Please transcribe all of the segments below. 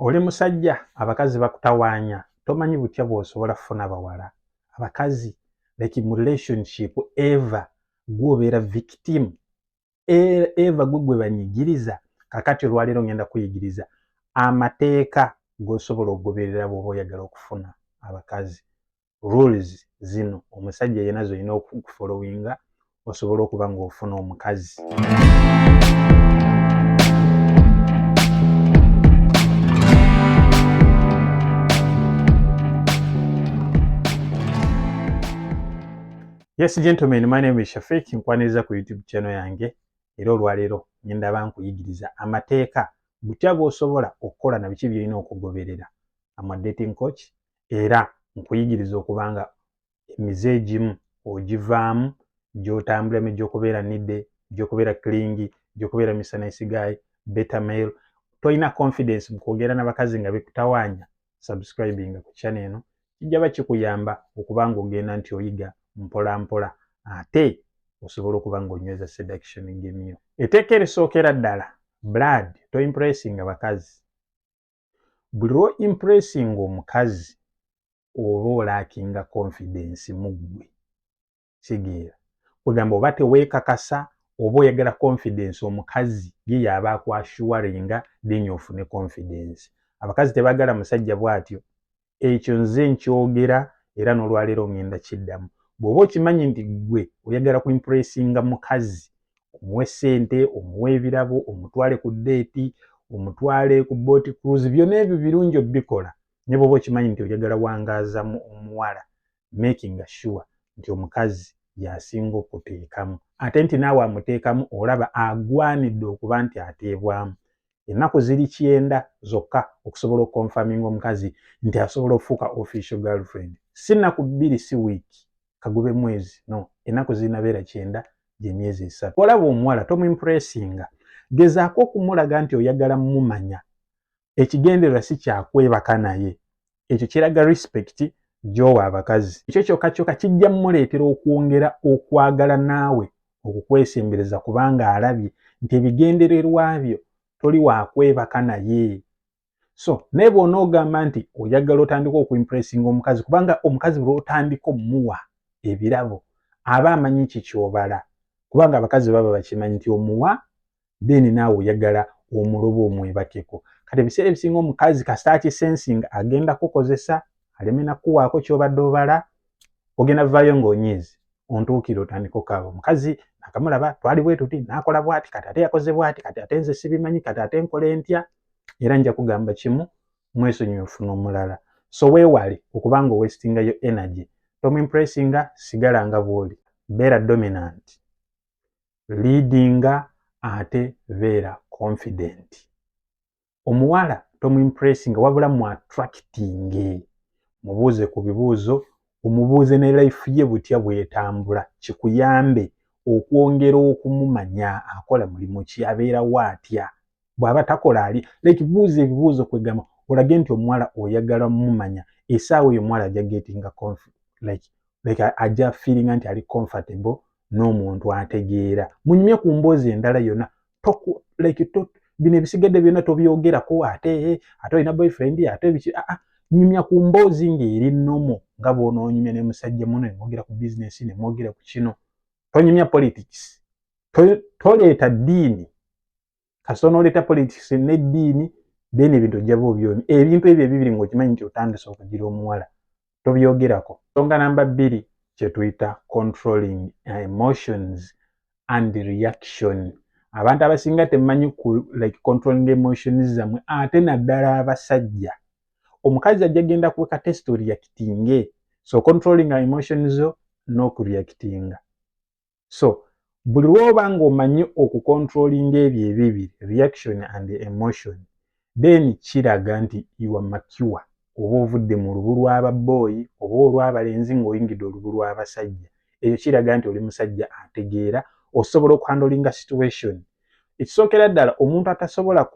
Oli musajja abakazi bakutawaanya tomanyi butya bw'osobola kufuna bawala. Abakazi like mu relationship ever gwobeera victim ever gwe banyigiriza. Kakati olwaleero ngenda kuyigiriza amateeka g'osobola okugoberera bw'oba oyagala okufuna abakazi. Rules zino omusajja yenna z'olina okufollowinga osobola okuba ng'ofuna omukazi. Yes gentlemen, my name is Shafiq, nkwaniriza ku YouTube channel yange. Era olwaleero ngenda bankuyigiriza amateeka butya bw'osobola okukola na biki by'olina okugoberera. I'm a dating coach era nkuyigiriza okubanga emize egimu ogivaamu gy'otambulamu egy'okubeera nidde, gy'okubeera clingy, gy'okubeera Mr. Nice Guy, beta male. Toyina confidence mu kwogera n'abakazi nga bikutawaanya. Subscribing ku channel eno kijja bakikuyamba okubanga ogenda nti oyiga mpola mpola ate osobola okuba ng'onyweza seduction ng'emyo. Etteeka erisookera ddala, blood to impressing abakazi. Buli lwo impressing omukazi oba olaakinga confidence mu ggwe. Kitegeera kugamba oba teweekakasa oba oyagala confidence omukazi ye y'aba akwassuwalinga then ofune confidence. Abakazi tebaagala musajja bw'atyo. Ekyo nze nkyogera era n'olwaleero ngenda kiddamu. Bw'oba okimanyi nti ggwe oyagala ku impressinga mukazi, omuwe ssente, omuwe ebirabo, omutwale ku date, omutwale ku boat cruise, byonna ebyo birungi obikola. Ne bw'oba okimanyi nti oyagala wangaaza omuwala, making sure nti omukazi y'asinga okuteekamu. Ate nti naawe amuteekamu olaba agwanidde okuba nti ateebwamu. Ennaku ziri 9 zokka okusobola okukonfaminga omukazi nti asobola okufuuka official girlfriend. Si nnaku 2 si wiiki. Kagube mwezi no, ennaku zinabeera 9 gye myezi 3. Olaba omuwala tomumpressinga, gezaako okumulaga nti oyagala mumanya. Ekigendererwa si kyakwebaka naye. Ekyo kiraga respect gy'owa abakazi. Ekyo kyokka kijja mmuleetera okwongera okwagala naawe okukwesembereza kubanga alabye nti ebigendererwa byo toli wakwebaka naye. So naye bw'onoogamba nti oyagala otandika okuimpressinga omukazi kubanga omukazi bw'otandika omuwa ebirabo aba amanyi kikyobala kubanga abakazi baba bakimanyi nti omuwa then naawe oyagala omuloba omwebakeko. Kati ebiseera ebisinga omukazi kasita akisensinga agenda kukozesa aleme nakuwaako kyobadde obala, ogenda vaayo ng'onyiizi ontuukire otandika okaaba. Omukazi akamulaba twali bwe tuti n'akola bw'ati kati ate yakoze bw'ati kati ate nze sibimanyi kati ate nkola ntya. Era nja kugamba kimu mwesonyiwe ofuna omulala. So weewale okuba nga owestingayo energy. Tomumpressinga, sigala nga bw'oli. Beera dominant. Leadinga ate beera confident. Omuwala tomumpressinga wabula mu attracting. Mubuuze ku bibuuzo, omubuuze ne life ye butya bw'etambula kikuyambe okwongera okumumanya akola mulimu ki, abeerawo atya. Bw'aba takola ali like buuza ebibuuzo kwegamba olage nti omuwala oyagala mumanya. Essaawa eyo omuwala ajja getinga like ajja feelinga nti ali comfortable n'omuntu ategeera. Munyumye ku mboozi endala yonna bino ebisigadde byonna tobyogerako ate olina boyfriend ate biki. Nyumya ku mboozi ng'eri nnomo nga bw'onoonyumya ne musajja muno ne mwogera ku business ne mwogera ku kino. Tonyumya politics. Toleeta ddiini. Kasita onooleta politics n'eddiini then ebintu ojjaba obyomye. Ebintu ebyo ebibiri ng'okimanyi nti otandise okugira omuwala tobyogerako. Nsonga namba 2 kye tuyita controlling emotions and reaction. Abantu abasinga temanyi like controlling emotions zammwe ate naddala abasajja. Omukazi ajja genda kuweka test reactinge. So controlling emotions zo n'okureactinga. So buli lw'oba ng'omanyi okucontrollinga ebyo ebibiri, reaction and emotion, then kiraga nti you are mature. Oba ovudde mu lubu lw'ababoyi oba olw'abalenzi ng'oyingidde olubu lw'abasajja. Ekyo kiraga nti oli musajja ategeera osobola okuhandlinga situation. Ekisookera ddala omuntu atasobola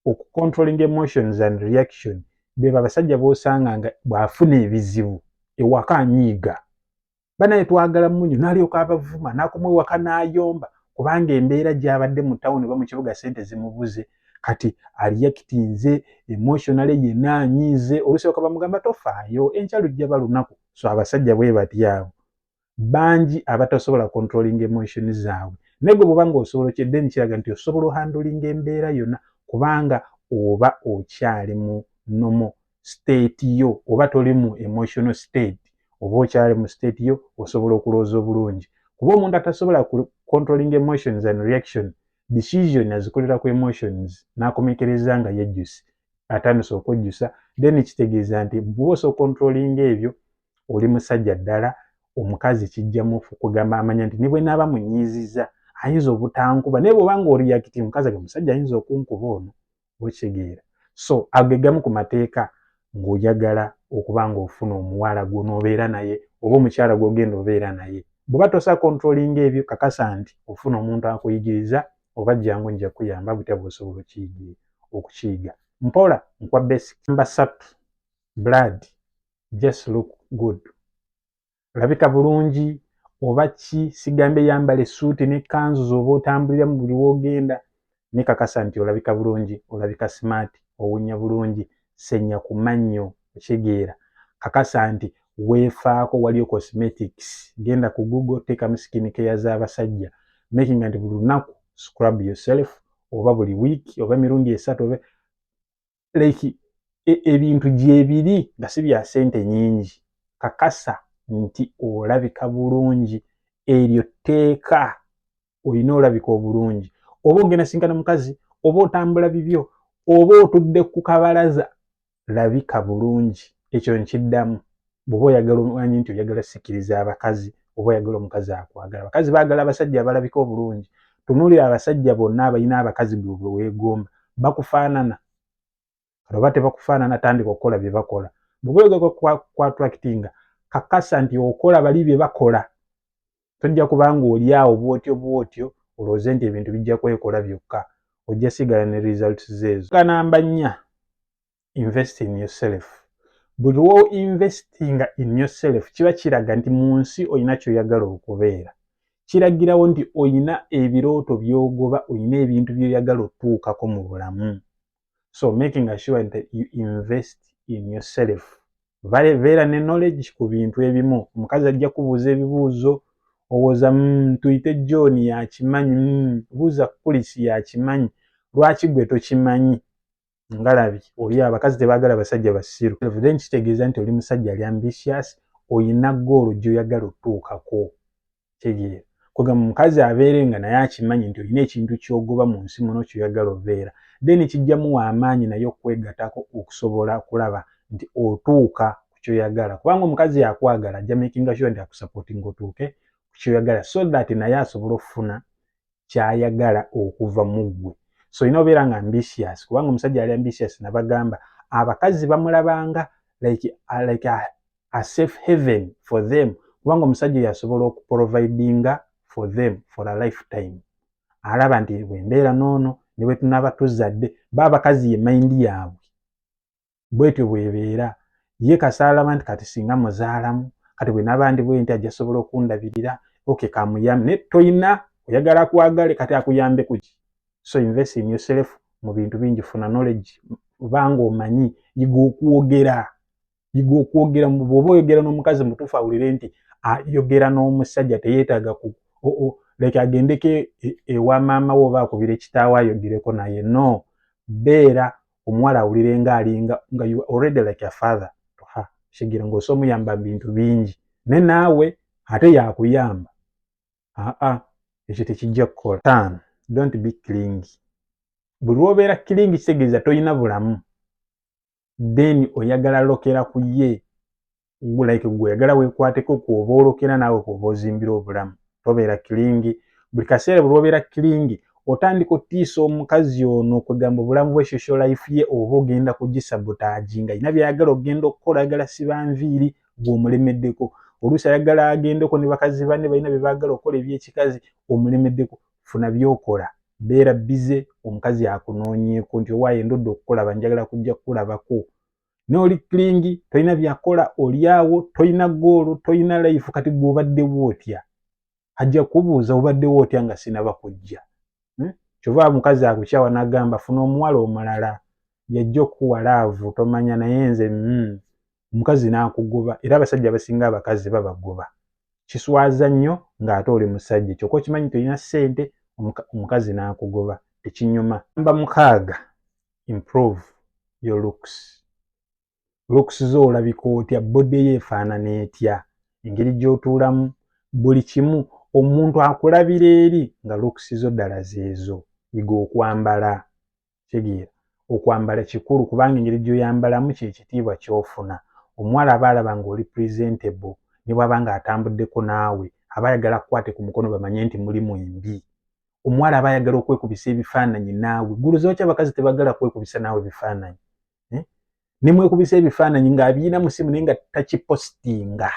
okucontrolling emotions and reaction beba abasajja b'osanga nga bw'afuna ebizibu ewaka anyiiga. Banaye twagala munyo n'alyoka abavuma n'akoma ewaka n'ayomba kubanga embeera gy'abadde mu ttawuni oba mu kibuga ssente zimubuze. kati aliyakitinze emotionally yenna anyize oluusi bakaba mugamba tofaayo enkya lujja balunaku. So abasajja bwe batyawo bangi abatasobola controlling emotions zaabwe naye gwe bw'oba ng'osobola kyedde nikiraga nti osobola ohandling embeera yonna kubanga oba okyali mu normal state yo oba toli mu emotional state oba okyali mu state yo osobola okulowooza obulungi kuba omuntu atasobola controlling emotions and reaction decision azikolera ku emotions n'akomekereza nga yejjusa atandise okwejjusa then kitegeeza nti bw'osa controlling ebyo oli musajja ddala omukazi kijjamu kugamba amanya nti ne bwe naaba munyiiziza ayinza obutankuba naye bw'oba ng'oreacti mukazi age musajja ayinza okunkuba ono okitegeera. So agegamu ku mateeka ng'oyagala okuba ng'ofuna omuwala gw'onoobeera naye oba omukyala gw'ogenda obeera naye bw'oba tosa controlling ebyo kakasa nti ofuna omuntu akuyigiriza oba jjangu nja kuyamba butya bw'osobola okukiyiga. Mpola nkwa basic. Number 3 blood just look good. Labika bulungi oba ki sigambe yambala essuuti ne kanzu z'oba otambulira mu buli w'ogenda ne kakasa nti olabika bulungi olabika smart owunya bulungi senya ku mannyo okitegeera kakasa nti weefaako waliyo cosmetics genda ku Google teekamu skin care z'abasajja making nti buli lunaku scrub yourself oba buli wiiki oba mirundi 3 oba like ebintu gyebiri nga si bya ssente nnyingi kakasa nti olabika bulungi eryo tteeka olina olabika obulungi oba ogenda sinkana mukazi oba otambula bibyo oba otudde ku kabalaza labika bulungi ekyo nkiddamu bw'oba oyagala omanyi nti oyagala sikiriza abakazi oba oyagala omukazi akwagala abakazi baagala abasajja abalabika obulungi tunuulira abasajja bonna abalina abakazi bwe weegomba bakufaanana oba tebakufaanana tandika okukola bye bakola bw'oba oyagala kwattractinga kakasa nti okola bali bye bakola tojja kubanga oli awo bwotyo olowooze nti ebintu bijja kwekola byokka ojja sigala ne results zeezo. Namba 4 invest in yourself. Buli lwo investinga in yourself kiba kiraga nti mu nsi olina ky'oyagala okubeera kiragirawo nti olina ebirooto by'ogoba olina ebintu by'oyagala otuukako mu bulamu. So making sure that you invest in yourself. Beera ne knowledge ku bintu ebimu omukazi ajja kubuuza ebibuuzo owooza tuyite John yakimanyi buuza Kulisi yakimanyi lwaki gwe tokimanyi ngalabi oli abakazi tebaagala basajja basiru then kitegeeza nti oli musajja ali ambitious olina goal gy'oyagala otuukako kyegeera kugamba mukazi abeere nga naye akimanyi nti olina ekintu ky'ogoba mu nsi muno ky'oyagala obeera then kijjamu amaanyi naye okwegatako okusobola kulaba nti otuuka ku kyoyagala kubanga omukazi yakwagala ajja making sure nti akusupporting otuuke ku kyoyagala so that naye asobola okufuna ky'ayagala okuva mu ggwe. So olina obeera nga ambitious kubanga omusajja ali ambitious nabagamba abakazi bamulabanga like a safe haven for them kubanga omusajja yasobola okuprovidinga for them for a lifetime alaba nti bwembeera noono ne bwe tunaaba tuzadde baabakazi ye mayindi yaabwe bwetyo bwebeera ye kasaalama nti kati singa muzaalamu kati bwe naba ndi bwe nti ajja sobola okundabirira okay kamuyambe ne toyina oyagala kwagale kati akuyambe kuki. So invest in yourself mu bintu bingi funa knowledge kubanga omanyi yiga okwogera bw'oba oyogera n'omukazi mutuufu awulire nti ayogera n'omusajja teyeetaaga like agendeko ewa maama we oba akubira ekitaawe ayogereko naye no beera omuwala awulire nga you already like a father to her kigira ng'osa omuyamba bintu bingi ne naawe ate yakuyamba ekyo tekijja kukola. 5 don't be clingy. Buli lw'obeera clingy kitegeeza toyina bulamu then oyagala lokera ku ye like gwe oyagala weekwateko kwoba olokera naawe kwoba ozimbira obulamu tobeera clingy. Buli kaseera buli lw'obeera clingy otandika otiisa omukazi ono okugamba obulamu bwe social life ye oba ogenda kugisabotaaginga ayina byayagala ogenda okukola ayagala siba nviiri gw'omulemeddeko oluusi ayagala agendeko ne bakazi banne balina bye baagala okukola ebyekikazi omulemeddeko funa by'okola beera bize omukazi akunoonyeeko nti owaaye ndodde okukolaba njagala kujja kukulabako n'oli clingy tolina byakola oli awo tolina goolo tolina life kati gw'obaddewo otya ajja kubuuza obaddewo otya nga sinaba kujja kyova mukazi akukyawa n'agamba funa omuwala omulala yajja okuwa laavu tomanya naye nze omukazi n'akugoba era abasajja abasinga abakazi babagoba kiswaza nnyo ng'ate oli musajja kyokka okimanyi nti olina ssente omukazi n'akugoba tekinyuma. Namba 6 improve your looks zo olabika otya body ye efaanana etya engeri gy'otuulamu buli kimu omuntu akulabira eri nga looks zo ddala zeezo. Yiga okwambala kitegeera okwambala kikulu kubanga engeri gy'oyambalamu kyekitiibwa ky'ofuna. Omuwala aba alaba ng'oli presentable ne bw'aba ng'atambuddeko naawe aba ayagala kukwate ku mukono bamanye nti mulimu embi. Omuwala aba ayagala okwekubisa ebifaananyi naawe. Guluzo ki abakazi tebagala kwekubisa naawe bifaananyi? Ne mwekubisa ebifaananyi ng'abiina mu simu naye nga takipostinga.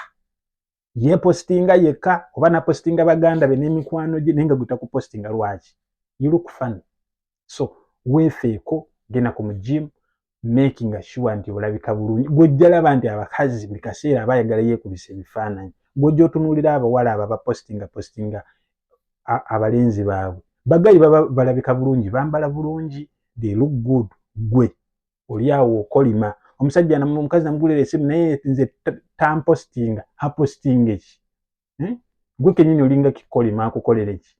Yeepostinga yekka oba napostinga baganda be n'emikwano gye naye nga gwe takupostinga lwaki? You look funny. So weefeeko genda ku mujimu making sure nti olabika bulungi. Gw'ojja laba nti abakazi buli kaseera aba ayagala yeekubisa ebifaananyi. Gw'ojja otunuulira abawala abo abapostinga abalenzi baabwe bagali balabika bulungi bambala bulungi they look good. Gwe oli awo okolima omusajja omukazi namugulira essimu naye nze tampostinga apostinga eki? Gwe kennyini olinga kikolima akukolera eki?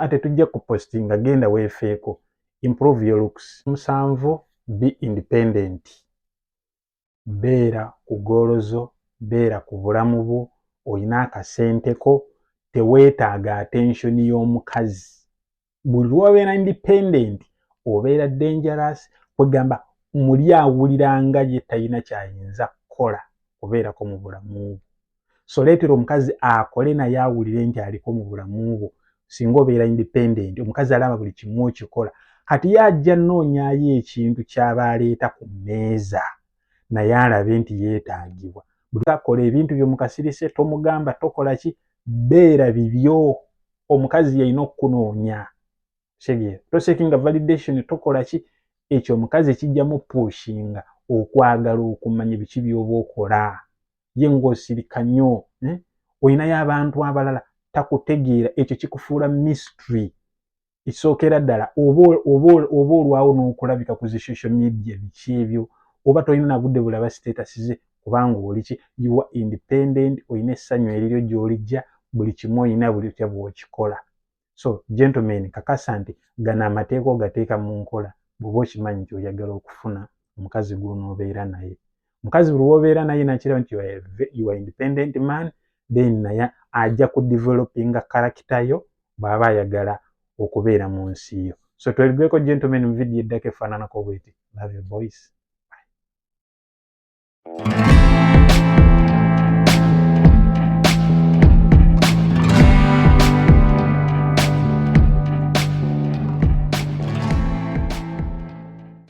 Tetujja kupostinga genda weefeeko. Improve your looks. 7 be independent. Beera ku goolozo, beera ku bulamu bwo, olina akasenteko, teweetaaga attention y'omukazi. Buli lw'obeera independent obeera dangerous kwegamba muli awuliranga ye talina kyayinza kukola kubeerako mu bulamu bwo. So leetera omukazi akole naye awulire nti aliko mu bulamu bwo. Singa obeera independent omukazi alaba buli kimu okikola. Kati ye ajja nnoonyaayo ekintu ky'aba aleeta ku mmeeza naye alabe nti yeetaagibwa. Buli akola ebintu by'omukasirise tomugamba tokola ki, beera bibyo. Omukazi yalina okukunoonya. Kitegeera toseekinga validation tokola ki, ekyo omukazi kijjamu pushinga okwagala okumanya biki by'oba okola. Ye ng'osirika nnyo olinayo abantu abalala takutegeera, ekyo kikufuula mystery. Ekisookera ddala oba olwawo n'okulabika ku zi social media biki ebyo oba tolina na budde bulaba status ze kubanga oli ki, you are independent, olina essanyu eriryo gy'olijja, buli kimu olina buli otya bw'okikola. So gentlemen, kakasa nti gano amateeka ogateeka mu nkola bw'oba okimanyi nti oyagala okufuna omukazi gw'onoobeera naye. Omukazi buli lw'obeera naye nakiraba nti you are independent man, then naye ajja ku developinga character yo bw'aba ayagala okubeera mu nsi yo. So tweligweko gentlemen mu video eddako efaananako bweti. Love you boys. Bye.